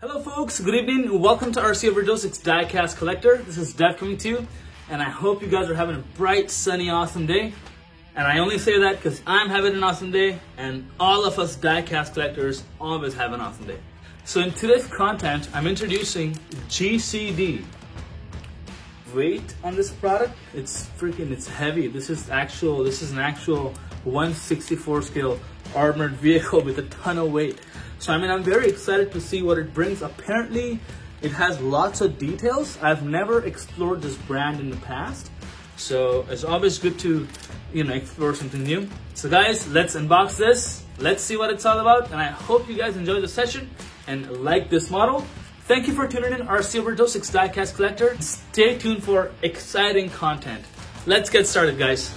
Hello folks, good evening. Welcome to RC Overdose. It's Diecast Collector. This is Dev coming to you, and I hope you guys are having a bright, sunny, awesome day. And I only say that because I'm having an awesome day, and all of us Diecast collectors always have an awesome day. So in today's content, I'm introducing GCD. Weight on this product, it's heavy. This is an actual 1/64 scale armored vehicle with a ton of weight. So I'm very excited to see what it brings. Apparently it has lots of details. I've never explored this brand in the past, so it's always good to explore something new. So guys, let's unbox this. Let's see what it's all about, and I hope you guys enjoy the session and like this model. Thank you for tuning in, RC Overdose, it's Diecast Collector. Stay tuned for exciting content. Let's get started, guys.